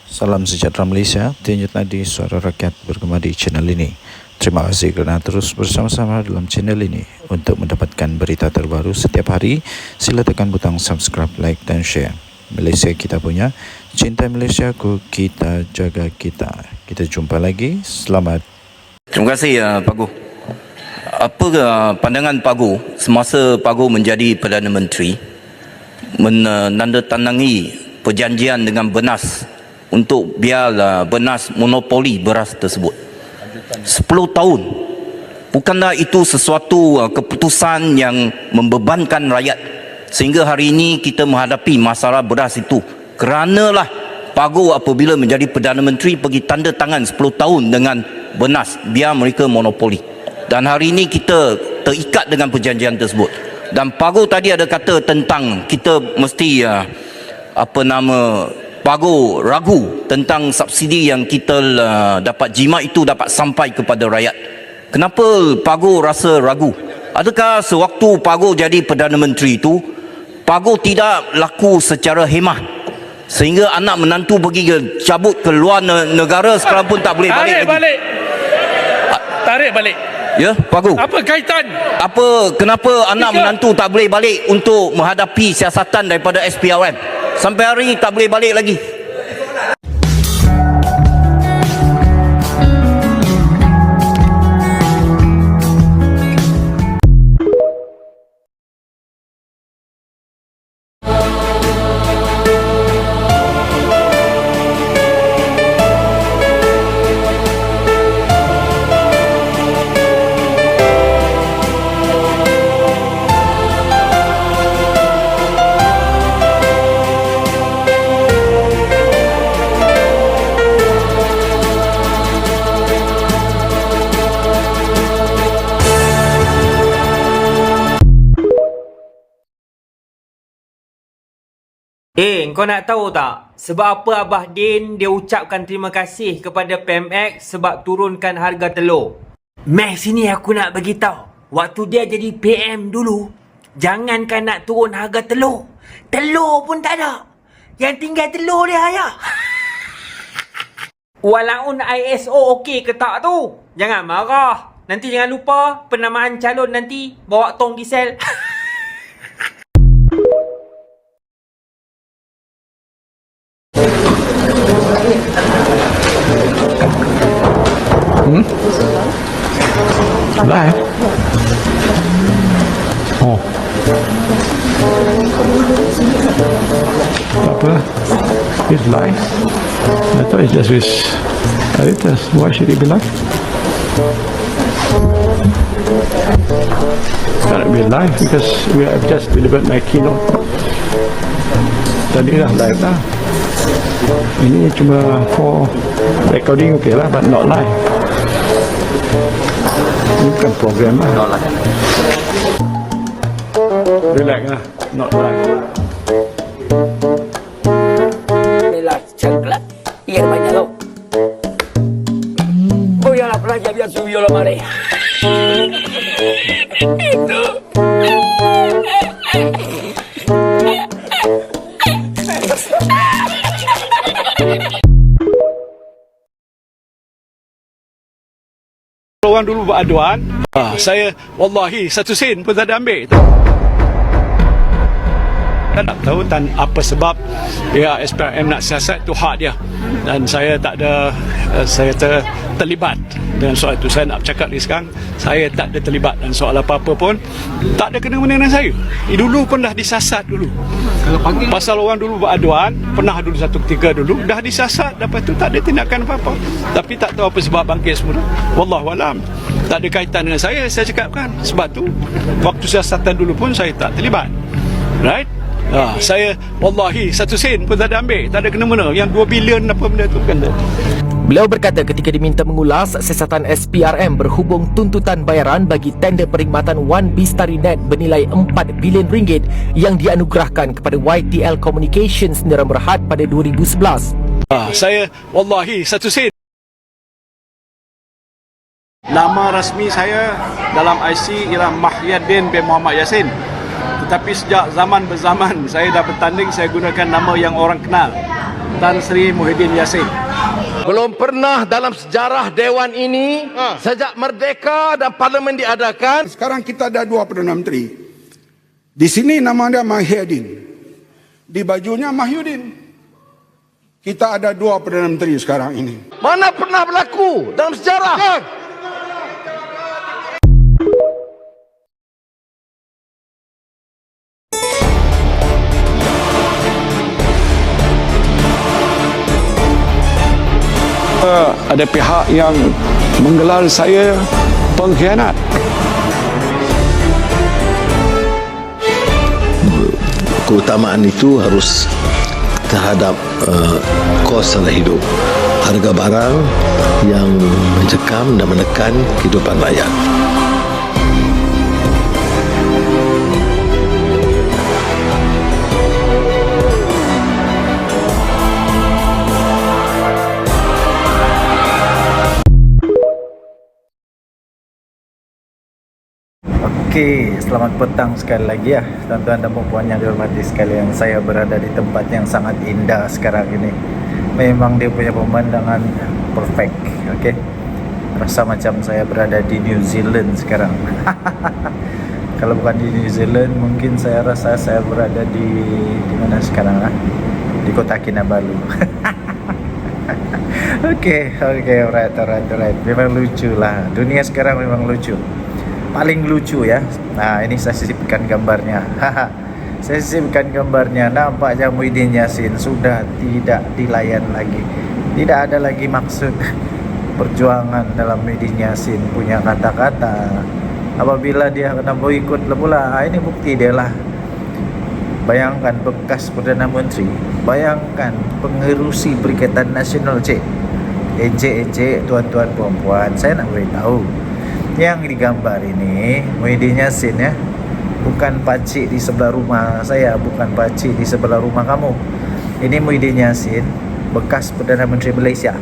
Salam sejahtera Malaysia, Tinjat Nadi Suara Rakyat bergema di channel ini. Terima kasih kerana terus bersama-sama dalam channel ini. Untuk mendapatkan berita terbaru setiap hari, sila tekan butang subscribe, like dan share. Malaysia kita punya, cinta Malaysiaku, kita jaga kita. Kita jumpa lagi, selamat. Terima kasih Pak Gu. Apa pandangan Pak Gu semasa Pak Gu menjadi Perdana Menteri menandatangangi perjanjian dengan Benas untuk biar Benas monopoli beras tersebut 10 tahun? Bukanlah itu sesuatu keputusan yang membebankan rakyat sehingga hari ini kita menghadapi masalah beras itu? Keranalah Pak Gu apabila menjadi Perdana Menteri pergi tanda tangan 10 tahun dengan Benas biar mereka monopoli, dan hari ini kita terikat dengan perjanjian tersebut. Dan Pak Gu tadi ada kata tentang kita mesti Pak Gu ragu tentang subsidi yang kita dapat jimat itu dapat sampai kepada rakyat. Kenapa Pak Gu rasa ragu? Adakah sewaktu Pak Gu jadi Perdana Menteri itu Pak Gu tidak laku secara hemah sehingga anak menantu pergi cabut ke luar negara sekarang pun tak boleh balik lagi? Tarik balik. Ya, Pak Gu. Apa kaitan? Kenapa anak menantu tak boleh balik untuk menghadapi siasatan daripada SPRM? Sampai hari ini tak boleh balik lagi. Kau nak tahu tak sebab apa Abah Din dia ucapkan terima kasih kepada PMX sebab turunkan harga telur? Max sini aku nak bagi tahu. Waktu dia jadi PM dulu, jangankan nak turun harga telur, telur pun tak ada. Yang tinggal telur dia ya. Walaupun ISO okey ke tak tu, jangan marah. Nanti jangan lupa penamaan calon nanti bawa tong gisel. Live? Oh. Apa? It's live. I thought it's just with editors. Why should it be live? It's gotta be live because we have just delivered my keynote. Tadi dah live dah. Ini cuma for recording okay lah, but not live. Ini bukan program lah. Not live. Relax lah, not live. Relax, cengklat. Iya banyak tau. Oh yang nak belajar biar suyo lah mari. Itu. Orang dulu beraduan, saya wallahi satu sen pun tak ada ambil. Saya tak tahu apa sebab ya SPRM nak siasat tu hak dia, dan saya tak ada saya terlibat dengan soal itu. Saya nak bercakap ni sekarang, saya tak ada terlibat dan soal apa-apa pun tak ada kena-mena dengan saya. Dulu pun dah disasat dulu. Pasal orang dulu beraduan, pernah dulu satu ketika dulu dah disasat, lepas tu tak ada tindakan apa-apa. Tapi tak tahu apa sebab bangkit semula. Wallahualam. Tak ada kaitan dengan saya cakapkan. Sebab tu waktu siasatan dulu pun saya tak terlibat. Right? Saya wallahi satu sen pun tak ada ambil, tak ada kena-mena. Yang 2 bilion apa benda tu kan. Beliau berkata ketika diminta mengulas siasatan SPRM berhubung tuntutan bayaran bagi tender perkhidmatan One Bistari Net bernilai 4 bilion ringgit yang dianugerahkan kepada YTL Communications Sdn Bhd pada 2011. Saya wallahi satu sen. Nama rasmi saya dalam IC ialah Mahyadin bin Muhammad Yassin. Tetapi sejak zaman berzaman saya dah bertanding, saya gunakan nama yang orang kenal. Tan Sri Muhyiddin Yassin. Belum pernah dalam sejarah Dewan ini sejak merdeka dan parlimen diadakan. Sekarang kita ada 2 Perdana Menteri. Di sini nama dia Mahyudin. Di bajunya Mahyudin. Kita ada 2 Perdana Menteri sekarang ini. Mana pernah berlaku dalam sejarah? Ada pihak yang menggelar saya pengkhianat. Keutamaan itu harus terhadap kos dalam hidup, harga barang yang mencekam dan menekan kehidupan rakyat. Okey, selamat petang sekali lagi ya tuan-tuan dan puan yang dihormati sekalian. Saya berada di tempat yang sangat indah sekarang ini. Memang dia punya pemandangan perfect. Okey. Rasa macam saya berada di New Zealand sekarang. Kalau bukan di New Zealand, mungkin saya rasa saya berada di mana sekarang ah? Di Kota Kinabalu. Okey, alright. Memang lucu lah. Dunia sekarang memang lucu. Paling lucu ya. Nah, ini saya sisipkan gambarnya. Saya sisipkan gambarnya. Nampaknya Muhyiddin Yassin sudah tidak dilayan lagi. Tidak ada lagi maksud perjuangan dalam Muhyiddin Yassin punya kata-kata. Apabila dia kena boikot pula, ini bukti dia lah. Bayangkan bekas Perdana Menteri, bayangkan pengerusi Perikatan Nasional encik tuan-tuan puan-puan, saya nak beritahu. Yang digambar ini Muhyiddin Yassin ya, bukan pakcik di sebelah rumah saya, bukan pakcik di sebelah rumah kamu. Ini Muhyiddin Yassin, bekas Perdana Menteri Malaysia.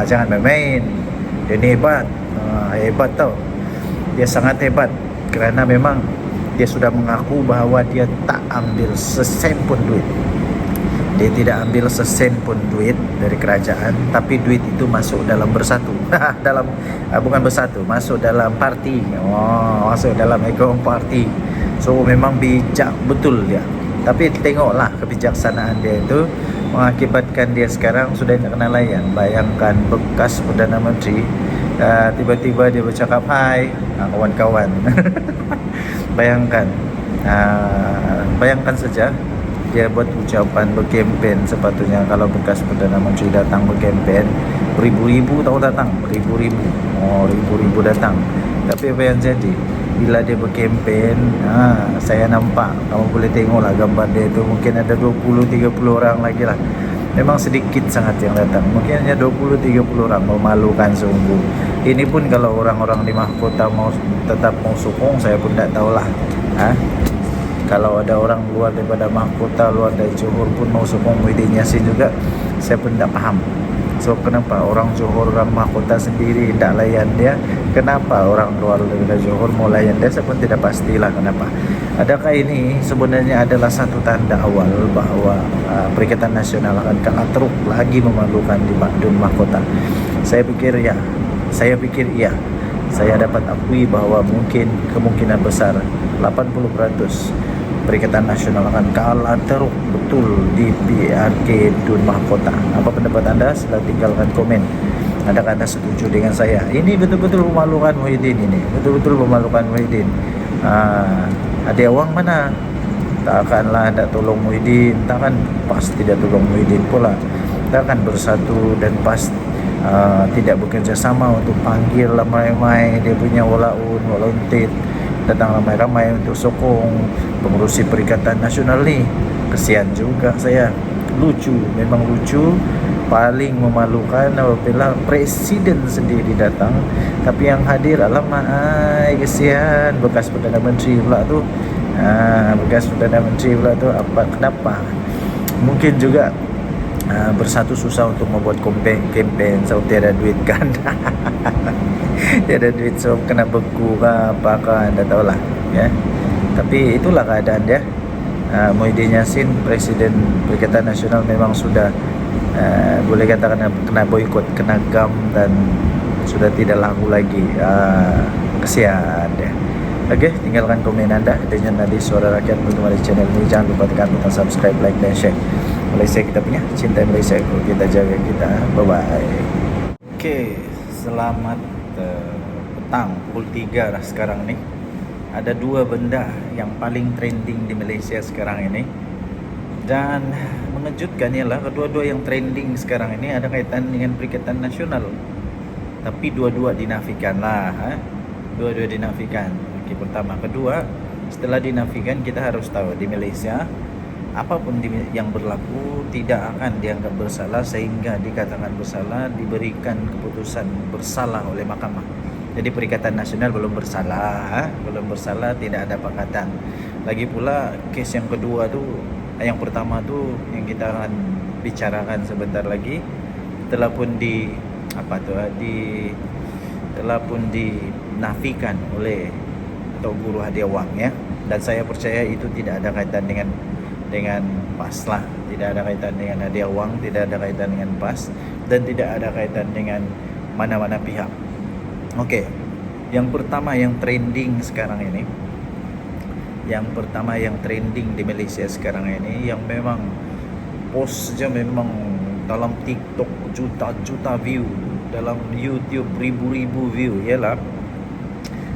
Jangan main-main. Dia ni hebat. Hebat tau. Dia sangat hebat kerana memang dia sudah mengaku bahawa dia tak ambil sesen pun duit. Dia tidak ambil sesen pun duit dari kerajaan, tapi duit itu masuk dalam Bersatu. Bukan Bersatu, masuk dalam parti. Masuk dalam akaun parti. So memang bijak betul dia. Tapi tengoklah kebijaksanaan dia itu mengakibatkan dia sekarang sudah tak kena layan. Bayangkan bekas Perdana Menteri, tiba-tiba dia bercakap hai kawan-kawan. Bayangkan saja dia buat ucapan berkempen. Sepatutnya kalau bekas Perdana Menteri datang berkempen, beribu-ribu tahu datang, ribu-ribu datang. Tapi apa yang jadi bila dia berkempen, saya nampak, kamu boleh tengoklah gambar dia itu, mungkin ada 20-30 orang lagi lah. Memang sedikit sangat yang datang, mungkin hanya 20-30 orang. Memalukan sungguh. Ini pun kalau orang-orang di mahkota tetap mau sokong, saya pun tak tahulah. Kalau ada orang luar daripada mahkota, luar dari Johor pun mau sokong Muhyiddin Yassin juga, saya pun tak faham. So kenapa orang Johor, orang mahkota sendiri tak layan dia? Kenapa orang luar daripada Johor mau layan dia? Saya pun tidak pastilah kenapa. Adakah ini sebenarnya adalah satu tanda awal bahawa Perikatan Nasional akan teruk lagi memalukan di Dun Mahkota? Saya pikir ya. Saya dapat akui bahawa kemungkinan besar 80% Perikatan Nasional akan kalah teruk betul di PRK Dun Mahkota. Apa pendapat anda? Sila tinggalkan komen. Adakah anda setuju dengan saya? Ini betul-betul memalukan Muhyiddin ini. Betul-betul memalukan Muhyiddin. Ada awang mana? Takkanlah anda tolong Muhyiddin. Takkan pasti tidak tolong Muhyiddin pula. Takkan bersatu dan tidak bekerja sama untuk panggil ramai-ramai dia punya walauntit. Datang ramai-ramai untuk sokong pengurusi Perikatan Nasional ni. Kesian juga saya. Lucu, memang lucu. Paling memalukan apabila Presiden sendiri datang, tapi yang hadir alamak, kesian bekas Perdana Menteri pula tu. Bekas Perdana Menteri pula tu. Kenapa? Mungkin juga bersatu susah untuk membuat kempen, so tiada duit kan. Tiada duit, so kena beku ke apakah, anda tahulah ya. Tapi itulah keadaan dia. Muhyiddin Yassin, Presiden Perikatan Nasional, memang sudah boleh katakan kena boikot, kena gam dan sudah tidak laku lagi. Kesian dia. Okey, tinggalkan komen anda dengan Nadi Suara Rakyat bersama di channel ini. Jangan lupa tekan butang subscribe, like dan share. Malaysia kita punya, cinta Malaysia kita jaga kita. Bye bye. Okey, selamat petang pukul 3 dah sekarang ni. Ada dua benda yang paling trending di Malaysia sekarang ini. Dan mengejutkan ialah kedua-dua yang trending sekarang ini ada kaitan dengan Perikatan Nasional. Tapi dua-dua dinafikan lah. Dua-dua dinafikan. Okey, pertama. Kedua, setelah dinafikan kita harus tahu di Malaysia apapun yang berlaku tidak akan dianggap bersalah sehingga dikatakan bersalah, diberikan keputusan bersalah oleh mahkamah. Jadi Perikatan Nasional belum bersalah, belum bersalah, tidak ada pakatan. Lagi pula kes yang kedua tu, yang pertama tu yang kita akan bicarakan sebentar lagi telah pun telah pun dinafikan oleh atau guru hadiah wang ya. Dan saya percaya itu tidak ada kaitan dengan PAS lah, tidak ada kaitan dengan hadiah wang, tidak ada kaitan dengan PAS dan tidak ada kaitan dengan mana-mana pihak. Okey. Yang pertama yang trending sekarang ini, yang pertama yang trending di Malaysia sekarang ini, yang memang post saja memang dalam TikTok juta-juta view, dalam YouTube ribu-ribu view, ialah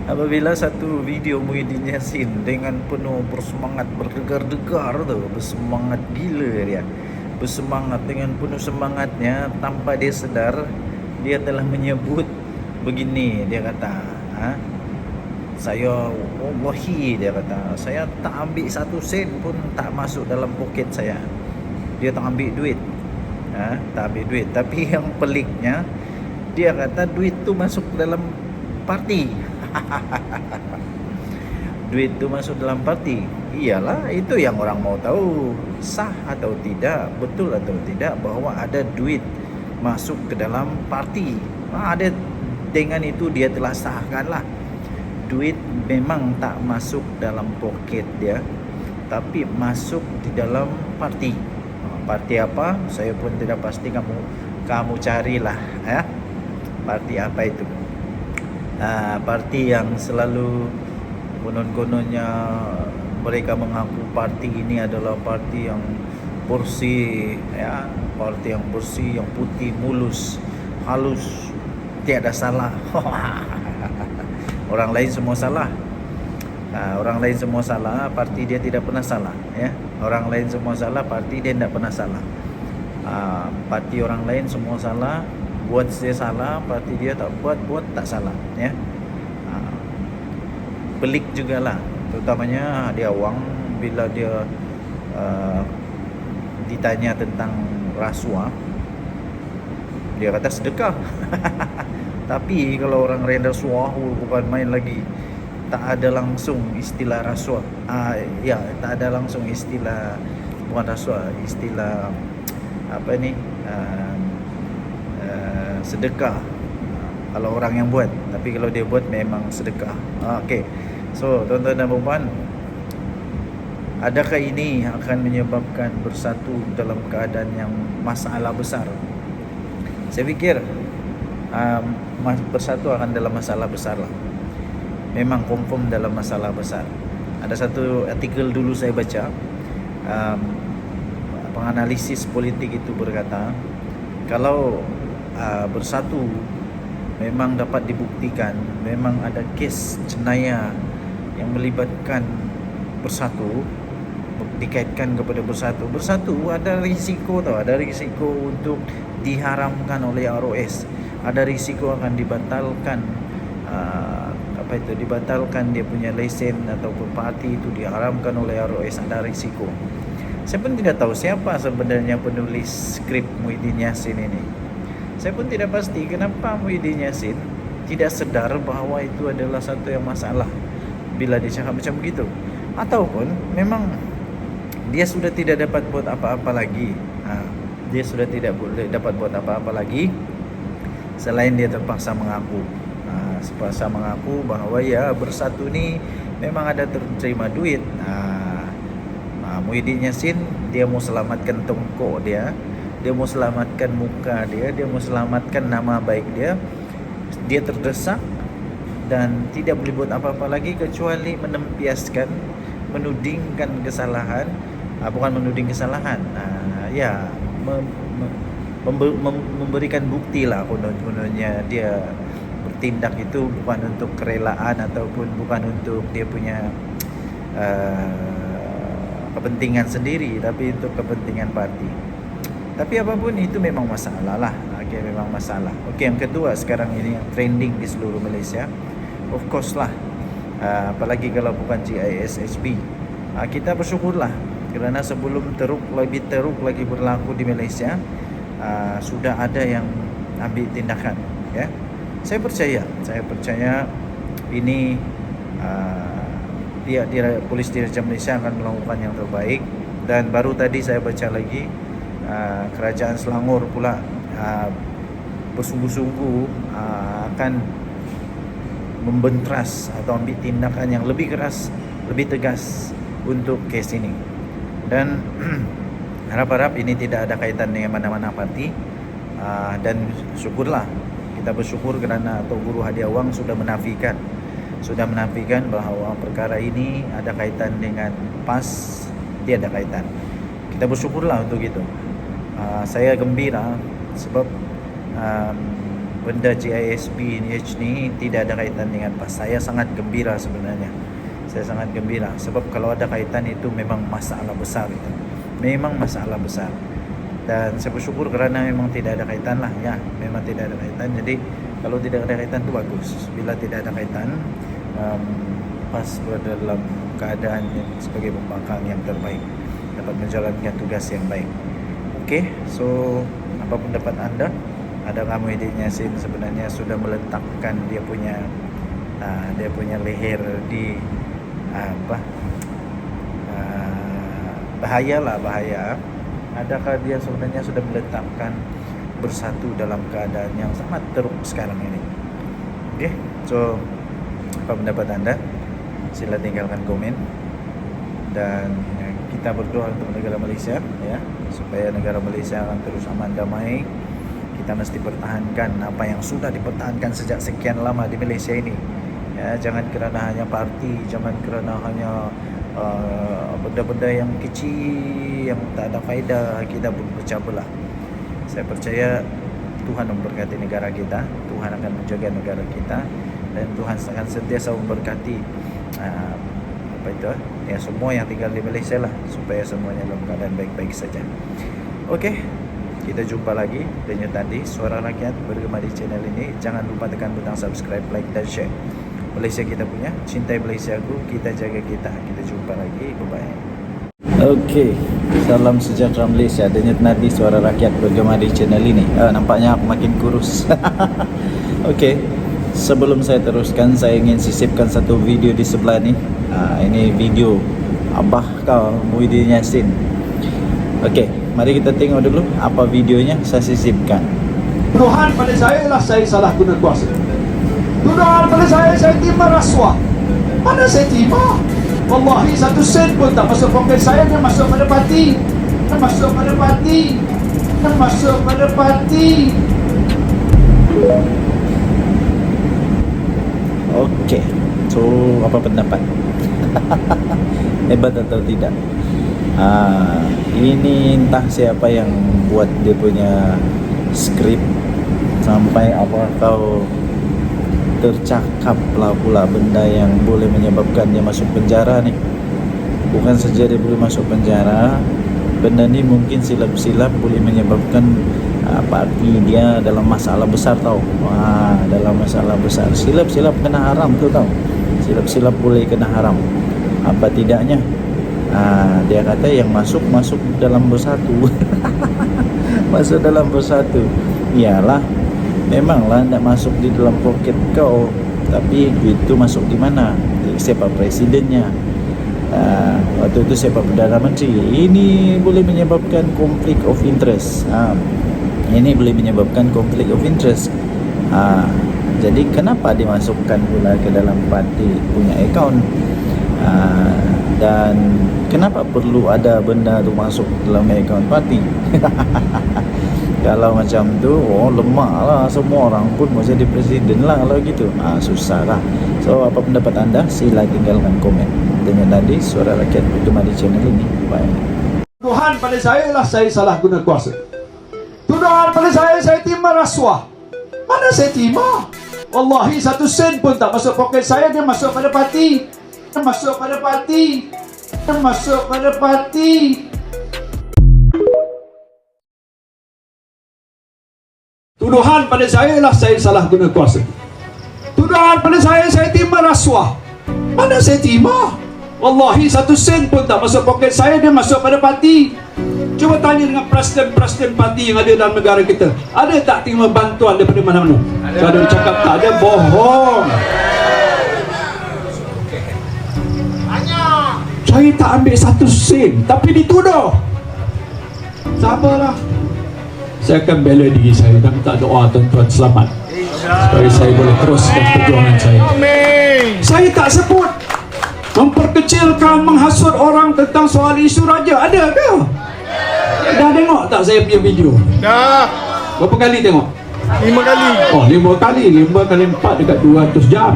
apabila satu video Muhyiddin Yassin dengan penuh bersemangat, berdegar-degar tu, bersemangat gila dia, bersemangat dengan penuh semangatnya, tanpa dia sedar dia telah menyebut begini. Dia kata, saya wallahi, dia kata, saya tak ambil 1 sen pun tak masuk dalam poket saya. Dia tak ambil duit, tak ambil duit. Tapi yang peliknya, dia kata duit tu masuk dalam parti. Duit tu masuk dalam parti. Iyalah, itu yang orang mau tahu, sah atau tidak, betul atau tidak bahawa ada duit masuk ke dalam parti. Ada, dengan itu dia telah sahkan lah. Duit memang tak masuk dalam poket dia, tapi masuk di dalam parti. Parti apa? Saya pun tidak pasti, kamu carilah ya. Parti apa itu? Parti yang selalu konon-kononnya mereka mengaku parti ini adalah parti yang bersih ya, parti yang bersih, yang putih, mulus, halus, tiada salah. Orang lain semua salah. Orang lain semua salah, parti dia tidak pernah salah ya. Orang lain semua salah, parti dia tidak pernah salah. Parti orang lain semua salah, buat dia salah, parti dia tak buat tak salah ya. Pelik jugalah, terutamanya dia wang bila dia ditanya tentang rasuah, dia kata sedekah. Tapi kalau orang renda rasuah bukan main lagi. Tak ada langsung istilah rasuah. Ya, tak ada langsung istilah, bukan rasuah, istilah apa ni? Sedekah kalau orang yang buat, tapi kalau dia buat memang sedekah. Okey. So, tuan-tuan dan puan, adakah ini akan menyebabkan bersatu dalam keadaan yang masalah besar? Saya fikir bersatu akan dalam masalah besar lah. Memang confirm dalam masalah besar. Ada satu artikel dulu saya baca, penganalisis politik itu berkata, kalau bersatu memang dapat dibuktikan, memang ada kes jenayah yang melibatkan bersatu, dikaitkan kepada bersatu ada risiko tau, ada risiko untuk diharamkan oleh ROS, ada risiko akan dibatalkan dibatalkan dia punya lesen ataupun parti itu diharamkan oleh ROS, ada risiko. Saya pun tidak tahu siapa sebenarnya penulis skrip Muhyiddin Yassin ini. Saya pun tidak pasti kenapa Muhyiddin Yassin tidak sedar bahawa itu adalah satu yang masalah bila dia cakap macam begitu. Ataupun memang dia sudah tidak dapat buat apa-apa lagi. Dia sudah tidak boleh dapat buat apa-apa lagi selain dia terpaksa mengaku. Terpaksa mengaku bahawa ya bersatu ni memang ada terima duit. Muhyiddin Yassin dia mau selamatkan tongkok dia, dia mau selamatkan muka dia mau selamatkan nama baik dia terdesak dan tidak boleh buat apa-apa lagi kecuali menempiaskan, menudingkan kesalahan, bukan menuding kesalahan, memberikan bukti lah kononnya dia bertindak itu bukan untuk kerelaan ataupun bukan untuk dia punya kepentingan sendiri, tapi untuk kepentingan parti. Tapi apapun itu memang masalah lah. Okay, memang masalah. Okay, yang kedua sekarang ini yang trending di seluruh Malaysia, of course lah, apalagi kalau bukan GISHB, kita bersyukurlah kerana sebelum lebih teruk lagi berlaku di Malaysia, sudah ada yang ambil tindakan. Ya, saya percaya ini Polis Diraja Malaysia akan melakukan yang terbaik. Dan baru tadi saya baca lagi, Kerajaan Selangor pula bersungguh-sungguh akan membentras atau ambil tindakan yang lebih keras, lebih tegas untuk kes ini. Dan harap-harap ini tidak ada kaitan dengan mana-mana parti, dan syukurlah, kita bersyukur kerana Tok Guru Hadiah Wang sudah menafikan bahawa perkara ini ada kaitan dengan PAS, tiada kaitan. Kita bersyukurlah untuk itu. Saya gembira sebab benda GISB ni tidak ada kaitan dengan PAS. Saya sangat gembira sebenarnya. Saya sangat gembira sebab kalau ada kaitan itu memang masalah besar itu. Memang masalah besar. Dan saya bersyukur kerana memang tidak ada kaitan lah. Ya, memang tidak ada kaitan. Jadi kalau tidak ada kaitan itu bagus. Bila tidak ada kaitan, PAS berada dalam keadaan yang sebagai pembangkang yang terbaik, dapat menjalankan tugas yang baik. Okey, so apa pendapat anda? Adakah Muhyiddin Yassin sebenarnya sudah meletakkan dia punya leher di bahaya? Adakah dia sebenarnya sudah meletakkan bersatu dalam keadaan yang sangat teruk sekarang ini? Okey, so apa pendapat anda? Sila tinggalkan komen. Dan kita berdoa untuk negara Malaysia, ya, supaya negara Malaysia akan terus aman damai. Kita mesti pertahankan apa yang sudah dipertahankan sejak sekian lama di Malaysia ini. Ya, jangan kerana hanya parti, jangan kerana hanya benda-benda yang kecil yang tak ada faedah kita berpecah belah. Saya percaya Tuhan memberkati negara kita, Tuhan akan menjaga negara kita, dan Tuhan akan sentiasa memberkati semua yang tinggal di Malaysia lah, supaya semuanya dalam keadaan baik-baik saja. Okey, kita jumpa lagi dengan tadi Suara Rakyat bergema di channel ini. Jangan lupa tekan butang subscribe, like dan share. Malaysia kita punya, cintai Malaysiaku, kita jaga kita. Kita jumpa lagi, bye-bye. Okey, salam sejahtera Malaysia. Denyut nadi Suara Rakyat bergema di channel ini. Nampaknya aku makin kurus. Okey, sebelum saya teruskan, saya ingin sisipkan satu video di sebelah ni. Ini video Abah kau Muhyiddin Yassin. Okey, mari kita tengok dulu apa videonya saya sisipkan. Tuduhan pada saya ialah saya salah guna kuasa. Tuduhan pada saya terima rasuah. Mana saya terima? Wallahi 1 sen pun tak masuk poket saya. Dia masuk pada parti. Okey, so apa pendapat? Hebat atau tidak? Ini entah siapa yang buat dia punya skrip sampai apa kau tercakap lah pula benda yang boleh menyebabkan dia masuk penjara ni. Bukan saja dia boleh masuk penjara, benda ni mungkin silap-silap boleh menyebabkan parti dia dalam masalah besar tau. Dalam masalah besar, silap-silap kena haram tu tau. Silap-silap boleh kena haram. Apa tidaknya dia kata yang masuk dalam bersatu. Masuk dalam bersatu. Iyalah, memanglah nak masuk di dalam poket kau, tapi duit tu masuk di mana? Siapa presidennya? Waktu itu siapa Perdana Menteri? Ini boleh menyebabkan konflik of interest. Ini boleh menyebabkan konflik of interest. Jadi kenapa dimasukkan pula ke dalam parti punya akaun? Dan kenapa perlu ada benda tu masuk dalam akaun parti? Kalau macam tu, lemah lah, semua orang pun mau jadi presiden lah kalau gitu. Susah lah. So apa pendapat anda? Sila tinggalkan komen. Dengan tadi Suara Rakyat bergema di channel ini. Bye. Tuduhan pada saya lah saya salah guna kuasa. Tuduhan pada saya terima rasuah. Mana saya terima? Wallahi 1 sen pun tak masuk poket saya, dia masuk pada parti. Masuk pada parti. Masuk pada parti. Tuduhan pada saya lah saya salah guna kuasa. Tuduhan pada saya terima rasuah. Mana saya terima? Wallahi 1 sen pun tak masuk poket saya, dia masuk pada parti. Cuba tanya dengan presiden-presiden parti yang ada dalam negara kita. Ada tak terima bantuan daripada mana-mana? Kalau dia cakap tak ada, bohong. Saya tak ambil 1 sen, tapi dituduh. Sabarlah. Saya akan bela diri saya dan minta doa tuan-tuan selamat supaya saya boleh teruskan perjuangan saya. Saya tak sebut memperkecilkan, menghasut orang tentang soal isu raja. Ada ke? Dah tengok tak saya punya video? Dah. Berapa kali tengok? 5 kali. 5 kali. 5 kali 4 dekat 200 jam.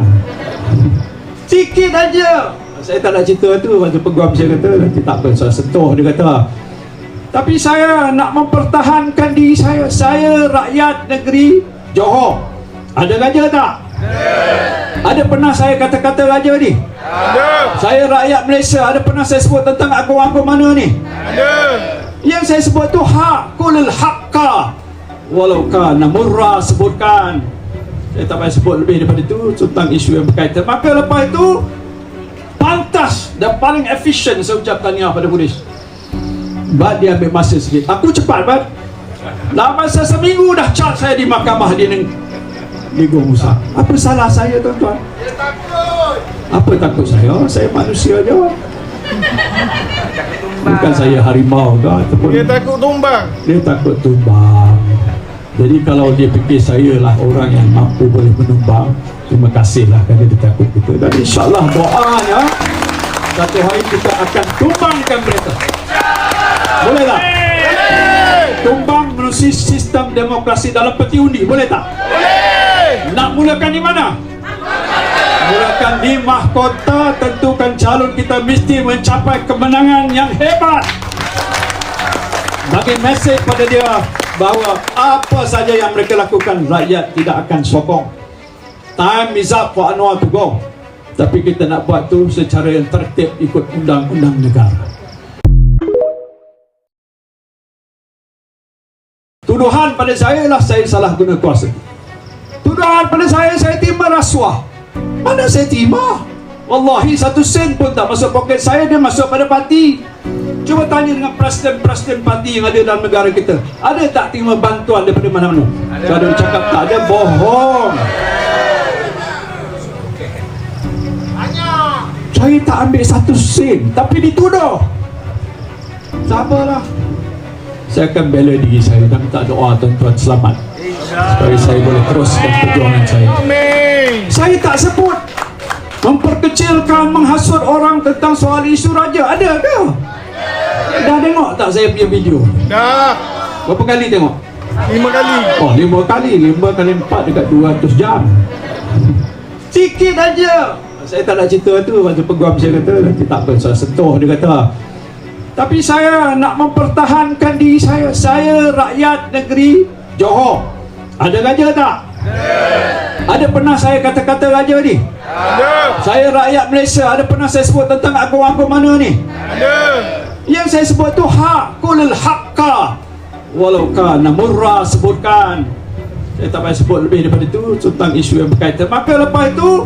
Sikit aja. Saya tak nak cerita tu. Masa peguam saya kata, nanti tak apa, saya sentuh, dia kata. Tapi saya nak mempertahankan diri saya. Saya rakyat negeri Johor. Ada raja tak? Ada pernah saya kata-kata raja ni? Ada. Saya rakyat Malaysia. Ada pernah saya sebut tentang agung-agung mana ni? Ada. Yang saya sebut tu hakul haqqa walau kana murra, sebutkan. Saya tak payah sebut lebih daripada itu tentang isu yang berkaitan. Maka lepas itu pantas dan paling efisien saya ucap tahniah pada polis. Bat dia ambil masa sikit. Aku cepat, Bat. Dalam masa seminggu dah charge saya di mahkamah di Nego Musa. Apa salah saya, tuan-tuan? Dia takut. Apa takut saya? Saya manusia je. Bukan saya harimau ke ataupun Dia takut tumbang. dia takut tumbang. Jadi kalau dia fikir saya lah orang yang mampu boleh menumbang, terima kasihlah kerana dia takut kita. Dan insyaAllah doanya satu hari kita akan tumbangkan mereka. Boleh tak? Tumbang melalui sistem demokrasi dalam peti undi. Boleh tak? Boleh. Nak mulakan di mana? Mulakan di mahkota. Tentukan calon kita mesti mencapai kemenangan yang hebat. Bagi mesej pada dia bahawa apa saja yang mereka lakukan, rakyat tidak akan sokong. Time is up for Anwar to go. Tapi kita nak buat tu secara yang tertib ikut undang-undang negara. Tuduhan pada saya lah saya salah guna kuasa. Tuduhan pada saya terima rasuah. Mana saya terima? Wallahi 1 sen pun tak masuk poket saya, dia masuk pada parti. Cuba tanya dengan presiden-presiden parti yang ada dalam negara kita. Ada tak terima bantuan daripada mana-mana? Kalau dia cakap tak ada, bohong. Saya tak ambil 1 sen, tapi dituduh. Sabarlah. Saya akan bela diri saya dan minta doa tuan-tuan selamat supaya saya boleh teruskan perjuangan saya. Saya tak sebut memperkecilkan, menghasut orang tentang soal isu raja. Ada ke? Dah tengok tak saya punya video? Dah. Berapa kali tengok? 5 kali. 5 kali. 5 kali 4 dekat 200 jam. Sikit aja. Saya tak nak cerita tu. Masa peguam saya kata, nanti tak apa, saya sentuh, dia kata. Tapi saya nak mempertahankan diri saya. Saya rakyat negeri Johor. Ada raja tak? Ada pernah saya kata-kata raja ni? Ada. Saya rakyat Malaysia. Ada pernah saya sebut tentang agung-agung mana ni? Ada. Yang saya sebut tu hakul haqqa walau kana murra, sebutkan. Saya tak payah sebut lebih daripada itu tentang isu yang berkaitan. Maka lepas itu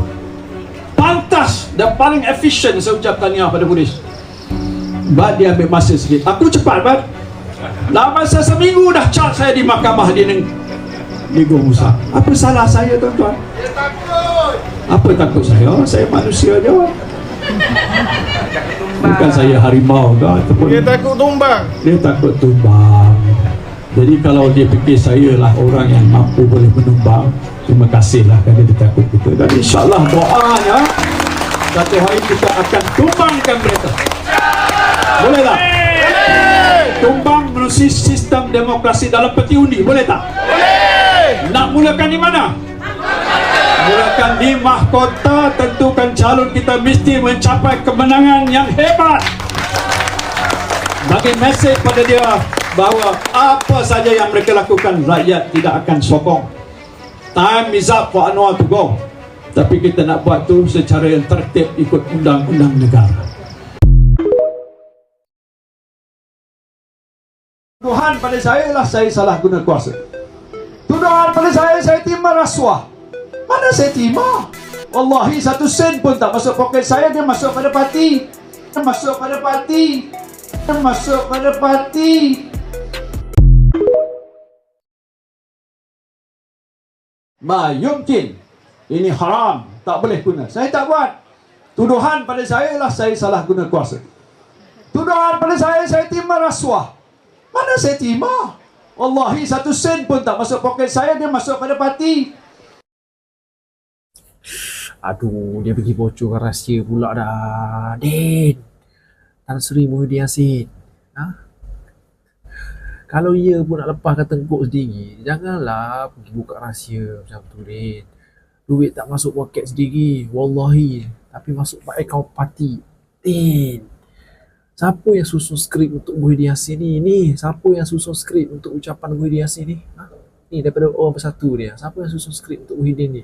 pantas dan paling efisien saya ucap tahniah pada polis. Bat dia ambil masa sikit. Aku cepat, Bat. Dalam masa seminggu dah charge saya di mahkamah di Nego Musa. Apa salah saya, tuan-tuan? Dia takut. Apa takut saya? Saya manusia je. Bukan saya harimau ke ataupun Dia takut tumbang. dia takut tumbang. Jadi kalau dia fikir saya lah orang yang mampu boleh menumbang, terima kasihlah kerana dia takut kita. Dan insyaAllah doanya satu hari kita akan tumbangkan mereka. Boleh tak? Tumbang melalui sistem demokrasi dalam peti undi, boleh tak? Boleh. Nak mulakan di mana? Mulakan di mahkota. Tentukan calon, kita mesti mencapai kemenangan yang hebat. Bagi mesej pada dia bahawa apa saja yang mereka lakukan, rakyat tidak akan sokong. Time is up for Anwar to go. Tapi kita nak buat tu secara yang tertib, ikut undang-undang negara. Tuduhan pada saya ialah saya salah guna kuasa. Tuduhan pada saya terima rasuah. Mana saya terima? Wallahi 1 sen pun tak masuk poket saya. Dia masuk pada parti. Dia masuk pada parti. Dia masuk pada parti. Ma yumkin. Ini haram. Tak boleh guna. Saya tak buat. Tuduhan pada saya ialah saya salah guna kuasa. Tuduhan pada saya terima rasuah. Mana saya terima? Wallahi 1 sen pun tak masuk poket saya. Dia masuk pada parti. Aduh, dia pergi bocorkan rahsia pula dah. Din, Tan Sri Muhyiddin Yassin. Kalau ia pun nak lepaskan tengkuk sendiri, janganlah pergi buka rahsia macam tu, Din. Duit tak masuk poket sendiri, wallahi. Tapi masuk akaun parti. Din, siapa yang susun skrip untuk Muhyiddin Yassin ni? Siapa yang susun skrip untuk ucapan Muhyiddin Yassin ni? Ni daripada orang Bersatu dia. Siapa yang susun skrip untuk Muhyiddin ni?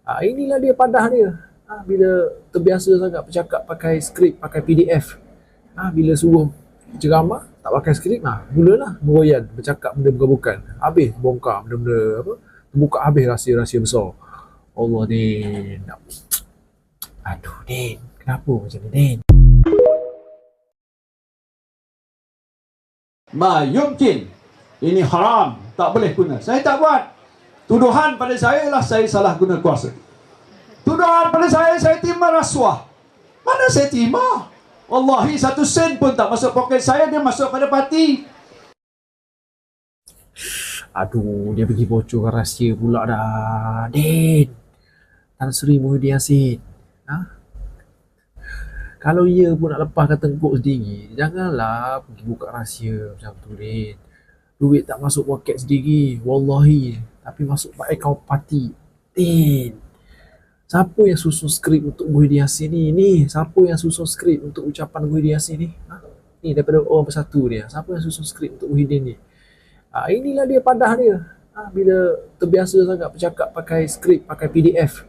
Inilah dia padah dia. Bila terbiasa sangat bercakap pakai skrip, pakai PDF. Bila suruh ceramah, tak pakai skrip, mulalah meroyan, bercakap benda bukan-bukan. Habis bongkar benda-benda apa? Terbuka habis rahsia-rahsia besar. Allah, Din. Aduh, Din. Kenapa macam ni, Din? Ma yumkin. Ini haram. Tak boleh guna. Saya tak buat. Tuduhan pada saya ialah saya salah guna kuasa. Tuduhan pada saya terima rasuah. Mana saya terima? Wallahi 1 sen pun tak masuk poket saya. Dia masuk pada parti. Aduh, dia pergi bocorkan rahsia pula dah. Din, Tan Sri Muhyiddin Yassin. Kalau ia pun nak lepaskan tengkuk sendiri, janganlah pergi buka rahsia macam tu, Din. Duit tak masuk poket sendiri, wallahi. Tapi masuk akaun parti. Din, siapa yang susun skrip untuk Muhyiddin Yassin ni? Siapa yang susun skrip untuk ucapan Muhyiddin Yassin ni? Ni daripada orang Bersatu dia. Siapa yang susun skrip untuk Muhyiddin ni? Inilah dia padah dia. Bila terbiasa sangat bercakap pakai skrip, pakai PDF.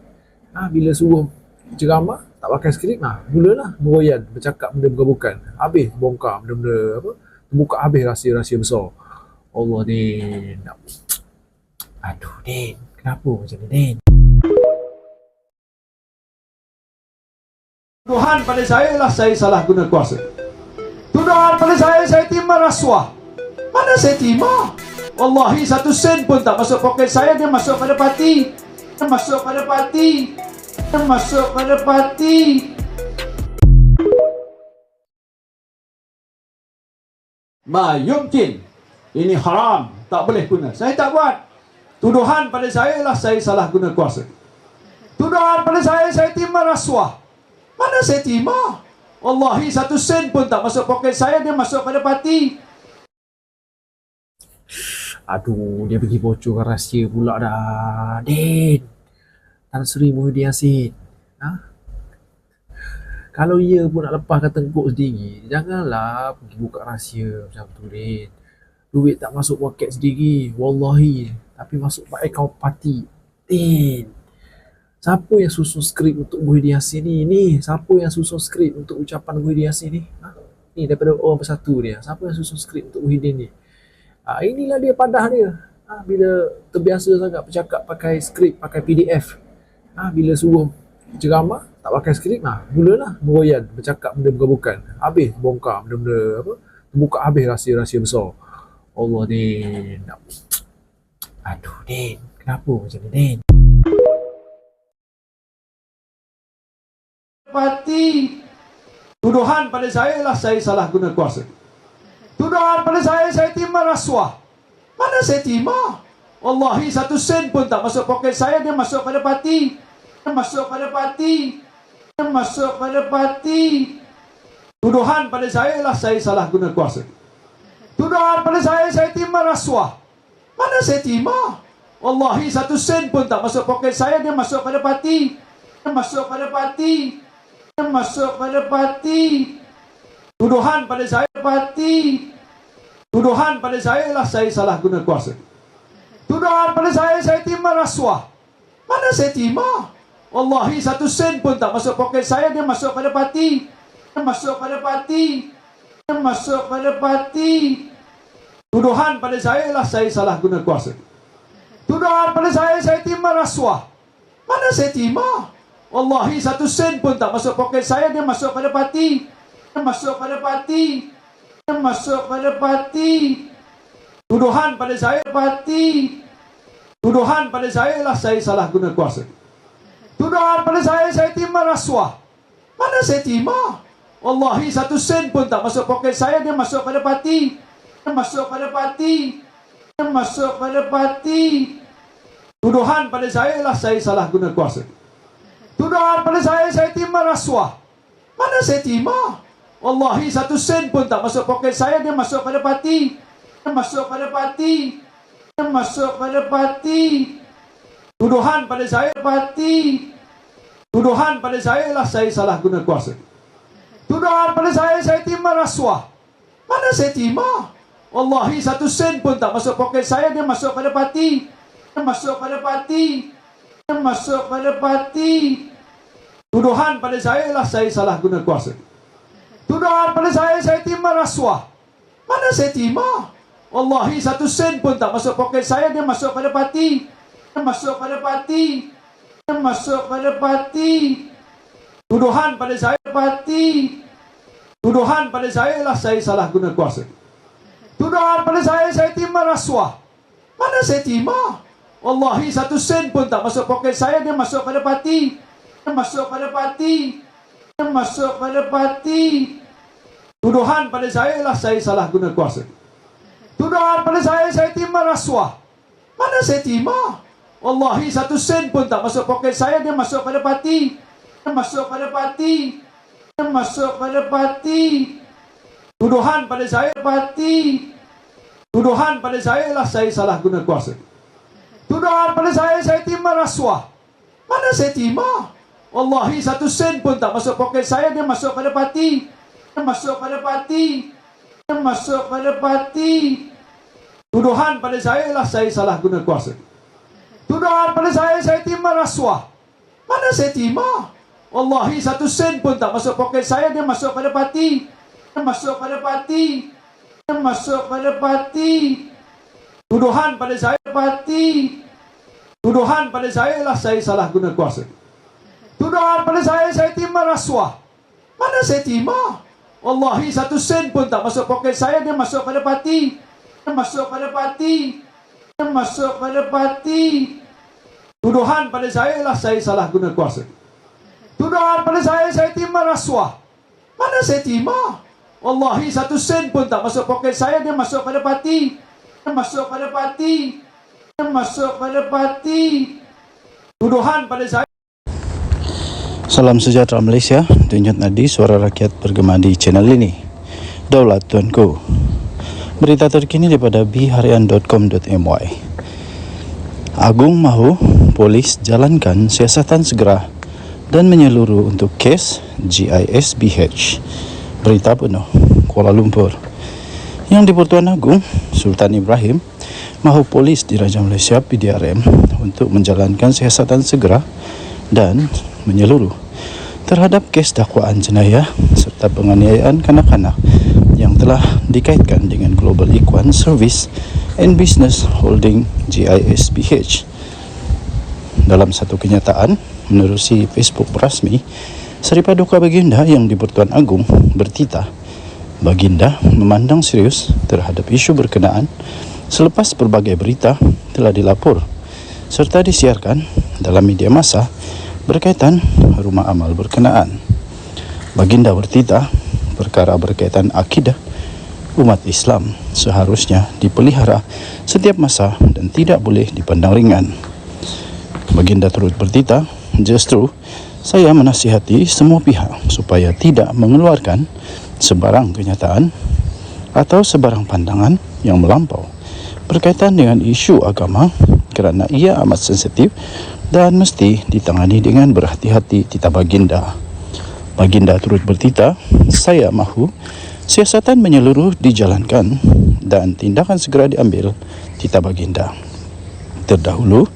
Bila suruh ceramah, tak pakai skrip, mulalah meroyan, bercakap benda bukan-bukan. Habis bongkar benda-benda apa? Terbuka habis rahsia-rahsia besar. Allah, Din. Aduh, Din. Kenapa macam ni, Din? Tuduhan pada saya ialah saya salah guna kuasa. Tuduhan pada saya terima rasuah. Mana saya terima? Wallahi 1 sen pun tak masuk poket saya. Dia masuk pada parti. Dia masuk pada parti. Dia masuk pada parti. Ma yumkin. Ini haram. Tak boleh guna. Saya tak buat. Tuduhan pada saya ialah saya salah guna kuasa. Tuduhan pada saya terima rasuah. Mana saya terima? Wallahi 1 sen pun tak masuk poket saya. Dia masuk pada parti. Aduh, dia pergi bocorkan rahsia pula dah. Din, Tan Sri Muhyiddin Yassin. Kalau ia pun nak lepaskan tengkuk sendiri, janganlah pergi buka rahsia macam tu, Din. Duit tak masuk poket sendiri, wallahi. Tapi masuk akaun parti. Din, siapa yang susun skrip untuk Muhyiddin Yassin ni? Siapa yang susun skrip untuk ucapan Muhyiddin Yassin ni? Ni daripada orang Bersatu dia. Siapa yang susun skrip untuk Muhyiddin ni? Inilah dia padah dia. Bila terbiasa sangat bercakap pakai skrip, pakai PDF. Bila suruh ceramah, tak pakai skrip, mulalah meroyan, bercakap benda bukan-bukan. Habis bongkar benda-benda apa? Terbuka habis rahsia-rahsia besar. Allah, Din. Aduh, Din. Kenapa macam ni, Din? Parti. Tuduhan pada saya ialah saya salah guna kuasa. Tuduhan pada saya terima rasuah. Mana saya terima? Wallahi 1 sen pun tak masuk poket saya. Dia masuk pada parti. Dia masuk pada parti. masuk pada parti. Tuduhan pada saya ialah saya salah guna kuasa. Tuduhan pada saya terima rasuah. Mana saya terima? Wallahi 1 sen pun tak masuk poket saya, dia masuk pada parti. Dia masuk pada parti. Dia masuk pada parti. Tuduhan pada saya parti. Tuduhan pada saya ialah saya salah guna kuasa. Tuduhan pada saya terima rasuah. Mana saya terima? Wallahi 1 sen pun tak masuk poket saya, dia masuk pada parti. Dia masuk pada parti. Dia masuk pada parti. Tuduhan pada saya ialah saya salah guna kuasa. Tuduhan pada saya terima rasuah. Mana saya terima? Wallahi 1 sen pun tak masuk poket saya, dia masuk pada parti. Dia masuk pada parti. Dia masuk pada parti. Tuduhan pada saya parti. Tuduhan pada saya ialah saya salah guna kuasa. Tuduhan pada saya terima rasuah. Mana saya terima? Wallahi 1 sen pun tak masuk poket saya, dia masuk pada parti. Dia masuk pada parti. Dia masuk pada parti. Tuduhan pada saya ialah saya salah guna kuasa. Tuduhan pada saya terima rasuah. Mana saya terima? Wallahi 1 sen pun tak masuk poket saya, dia masuk pada parti. Dia masuk pada parti. Dia masuk pada parti. Tuduhan pada saya parti. Tuduhan pada saya ialah saya salah guna kuasa. Tuduhan pada saya terima rasuah. Mana saya terima? Wallahi 1 sen pun tak masuk poket saya, dia masuk pada parti. Dia masuk pada parti. Dia masuk pada parti. Tuduhan pada saya ialah saya salah guna kuasa. Tuduhan pada saya terima rasuah. Mana saya terima? Wallahi 1 sen pun tak masuk poket saya, dia masuk pada parti. Dia masuk pada parti. Dia masuk pada parti. Tuduhan pada saya parti. Tuduhan pada saya ialah saya salah guna kuasa. Tuduhan pada saya terima rasuah. Mana saya terima? Wallahi 1 sen pun tak masuk poket saya, dia masuk pada parti. Dia masuk pada parti. Dia masuk pada parti. Tuduhan pada saya ialah saya salah guna kuasa. Tuduhan pada saya terima rasuah. Mana saya terima? Wallahi 1 sen pun tak masuk poket saya, dia masuk pada parti. Dia masuk pada parti. Dia masuk pada parti. Tuduhan pada saya parti. Tuduhan pada saya ialah saya salah guna kuasa. Tuduhan pada saya terima rasuah. Mana saya terima? Wallahi 1 sen pun tak masuk poket saya, dia masuk pada parti. Dia masuk pada parti. Dia masuk pada parti. Tuduhan pada saya ialah saya salah guna kuasa. Tuduhan pada saya terima rasuah. Mana saya terima? Wallahi 1 sen pun tak masuk poket saya, dia masuk pada parti. Dia masuk pada parti. Dia masuk pada parti. Tuduhan pada saya parti. Tuduhan pada saya ialah saya salah guna kuasa. Tuduhan pada saya terima rasuah. Mana saya terima? Wallahi 1 sen pun tak masuk poket saya, dia masuk pada parti. Dia masuk pada parti. Dia masuk pada parti. Tuduhan pada saya ialah saya salah guna kuasa. Tuduhan pada saya terima rasuah. Mana saya terima? Wallahi 1 sen pun tak masuk poket saya, dia masuk pada parti. Dia masuk pada parti. Dia masuk pada parti. Tuduhan pada saya. Salam sejahtera Malaysia, Tunjut Nadi, suara rakyat bergema di channel ini. Daulat Tuanku. Berita terkini daripada bharian.com.my. Agung mahu polis jalankan siasatan segera dan menyeluruh untuk kes GISBH. Berita penuh Kuala Lumpur. Yang di-Pertuan Agong Sultan Ibrahim mahu polis di Raja Malaysia PDRM untuk menjalankan siasatan segera dan menyeluruh terhadap kes dakwaan jenayah serta penganiayaan kanak-kanak yang telah dikaitkan dengan Global Equine Service and Business Holding GISBH. Dalam satu kenyataan menerusi Facebook rasmi, Seri Paduka Baginda yang di-Pertuan Agong bertitah, Baginda memandang serius terhadap isu berkenaan selepas berbagai berita telah dilapor serta disiarkan dalam media massa berkaitan rumah amal berkenaan. Baginda bertitah, perkara berkaitan akidah umat Islam seharusnya dipelihara setiap masa dan tidak boleh dipandang ringan. Baginda turut bertitah, justru Saya menasihati semua pihak supaya tidak mengeluarkan sebarang kenyataan atau sebarang pandangan yang melampau berkaitan dengan isu agama kerana ia amat sensitif dan mesti ditangani dengan berhati-hati. Tita Baginda. Baginda turut bertita, saya mahu siasatan menyeluruh dijalankan dan tindakan segera diambil. Tita Baginda. Terdahulu,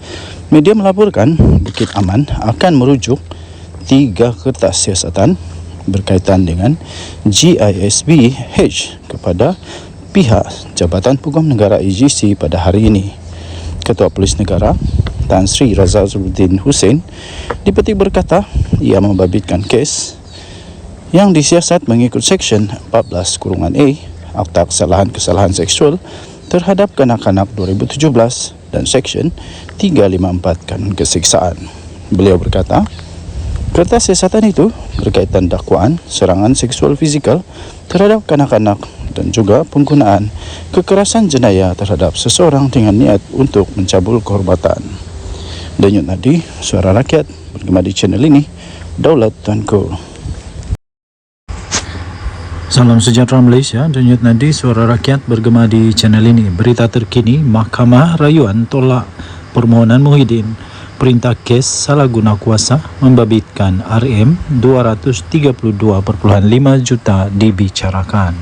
media melaporkan Bukit Aman akan merujuk 3 kertas siasatan berkaitan dengan GISB-H kepada pihak Jabatan Peguam Negara AGC pada hari ini. Ketua Polis Negara Tan Sri Razazudin Hussein dipetik berkata ia membabitkan kes yang disiasat mengikut Seksyen 14(A) Akta Kesalahan Seksual terhadap Kanak-kanak 2017 dan Seksyen 354 Kanun Keseksaan. Beliau berkata, kertas siasatan itu berkaitan dakwaan serangan seksual fizikal terhadap kanak-kanak dan juga penggunaan kekerasan jenayah terhadap seseorang dengan niat untuk mencabul kehormatan. Denyut nadi Suara Rakyat bergema di channel ini, Daulat Tuanku. Salam sejahtera Malaysia, denyut nadi Suara Rakyat bergema di channel ini. Berita terkini, Mahkamah Rayuan tolak permohonan Muhyiddin. Perintah kes salah guna kuasa membabitkan RM 232.5 juta dibicarakan.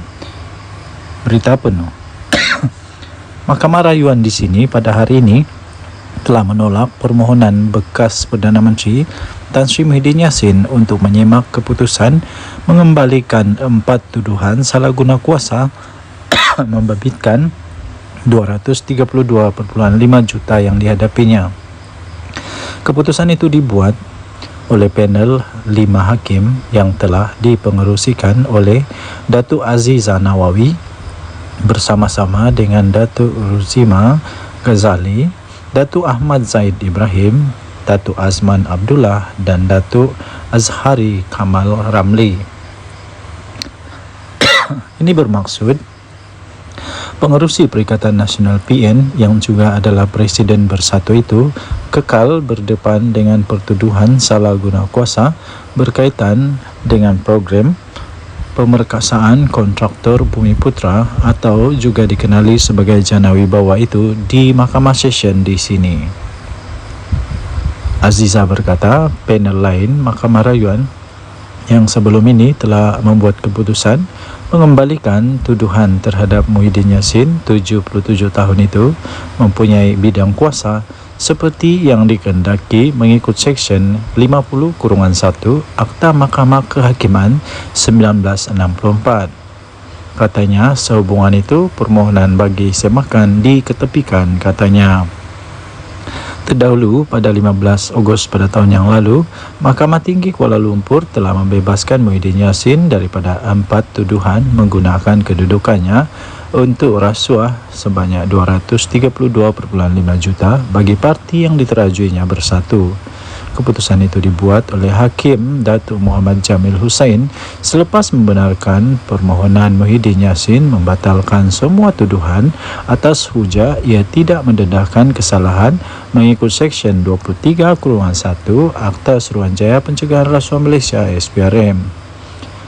Berita penuh. Mahkamah Rayuan di sini pada hari ini telah menolak permohonan bekas Perdana Menteri Tan Sri Muhyiddin Yassin untuk menyemak keputusan mengembalikan 4 tuduhan salah guna kuasa membabitkan 232.5 juta yang dihadapinya. Keputusan itu dibuat oleh panel 5 hakim yang telah dipengerusikan oleh Datuk Aziza Nawawi bersama-sama dengan Datuk Ruzima Ghazali, Datuk Ahmad Zaid Ibrahim, Datuk Azman Abdullah dan Datuk Azhari Kamal Ramli. Ini bermaksud pengerusi Perikatan Nasional PN yang juga adalah Presiden Bersatu itu kekal berdepan dengan pertuduhan salah guna kuasa berkaitan dengan program pemerkasaan kontraktor Bumi Putra atau juga dikenali sebagai Jana Wibawa itu di Mahkamah Session di sini. Aziza berkata, panel lain Mahkamah Rayuan yang sebelum ini telah membuat keputusan mengembalikan tuduhan terhadap Muhyiddin Yassin 77 tahun itu mempunyai bidang kuasa seperti yang dikehendaki mengikut Seksyen 50(1) Akta Mahkamah Kehakiman 1964. Katanya sehubungan itu permohonan bagi semakan diketepikan. Katanya terdahulu pada 15 Ogos pada tahun yang lalu, Mahkamah Tinggi Kuala Lumpur telah membebaskan Muhyiddin Yassin daripada 4 tuduhan menggunakan kedudukannya untuk rasuah sebanyak 232.5 juta bagi parti yang diterajuinya Bersatu. Keputusan itu dibuat oleh Hakim Datuk Muhammad Jamil Hussein selepas membenarkan permohonan Muhyiddin Yassin membatalkan semua tuduhan atas hujah ia tidak mendedahkan kesalahan mengikut Seksyen 23(1) Akta Suruhanjaya Pencegahan Rasuah Malaysia SPRM.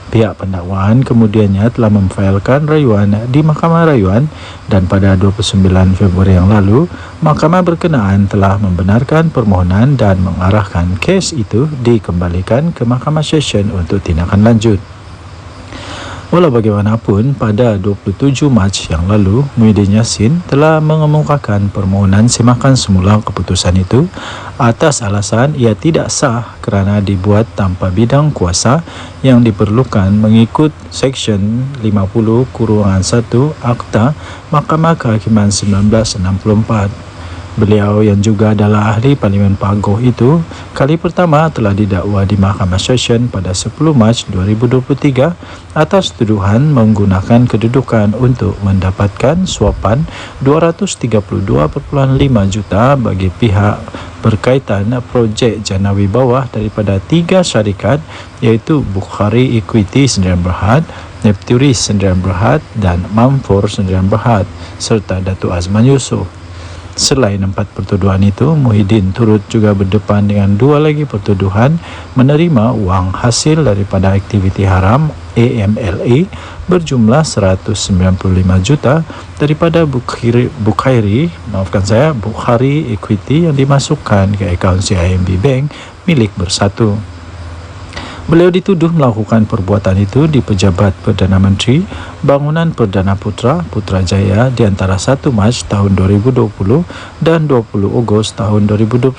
Pihak pendakwaan kemudiannya telah memfailkan rayuan di Mahkamah Rayuan dan pada 29 Februari yang lalu, Mahkamah berkenaan telah membenarkan permohonan dan mengarahkan kes itu dikembalikan ke Mahkamah Session untuk tindakan lanjut. Walau bagaimanapun, pada 27 Mac yang lalu, Muhyiddin Yassin telah mengemukakan permohonan semakan semula keputusan itu atas alasan ia tidak sah kerana dibuat tanpa bidang kuasa yang diperlukan mengikut Seksyen 50(1) Akta Mahkamah Kehakiman 1964. Beliau yang juga adalah ahli Parlimen Pagoh itu kali pertama telah didakwa di Mahkamah Session pada 10 Mac 2023 atas tuduhan menggunakan kedudukan untuk mendapatkan suapan 232.5 juta bagi pihak berkaitan projek Jana Wibawa daripada 3 syarikat iaitu Bukhari Equity Sdn Bhd, Nepturis Sdn Bhd dan Mamfor Sdn Bhd serta Datuk Azman Yusof. Selain 4 pertuduhan itu, Muhyiddin turut juga berdepan dengan 2 lagi pertuduhan menerima wang hasil daripada aktiviti haram AMLA berjumlah 195 juta daripada Bukhari Equity yang dimasukkan ke akaun CIMB Bank milik Bersatu. Beliau dituduh melakukan perbuatan itu di Pejabat Perdana Menteri Bangunan Perdana Putrajaya di antara 1 Mac tahun 2020 dan 20 Ogos tahun 2021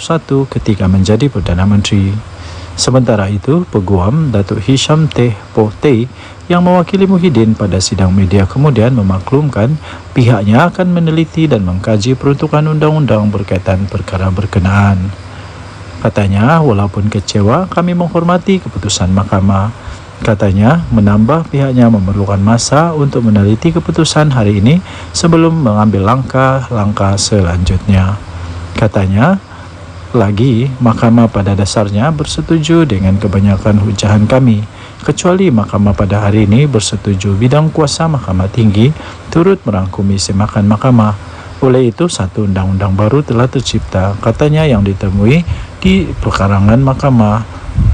ketika menjadi Perdana Menteri. Sementara itu, Peguam Datuk Hisham Teh Poh Teh yang mewakili Muhyiddin pada sidang media kemudian memaklumkan pihaknya akan meneliti dan mengkaji peruntukan undang-undang berkaitan perkara berkenaan. Katanya, walaupun kecewa, kami menghormati keputusan mahkamah. Katanya, menambah pihaknya memerlukan masa untuk meneliti keputusan hari ini sebelum mengambil langkah-langkah selanjutnya. Katanya, lagi, mahkamah pada dasarnya bersetuju dengan kebanyakan hujahan kami, kecuali mahkamah pada hari ini bersetuju bidang kuasa Mahkamah Tinggi turut merangkumi semakan mahkamah. Oleh itu, satu undang-undang baru telah tercipta, katanya, yang ditemui di perkarangan mahkamah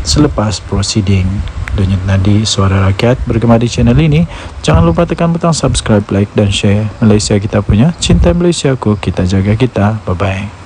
selepas prosiding. Denyut nadi Suara Rakyat bergema di channel ini. Jangan lupa tekan butang subscribe, like dan share. Malaysia kita punya, cinta Malaysiaku, kita jaga kita. Bye-bye.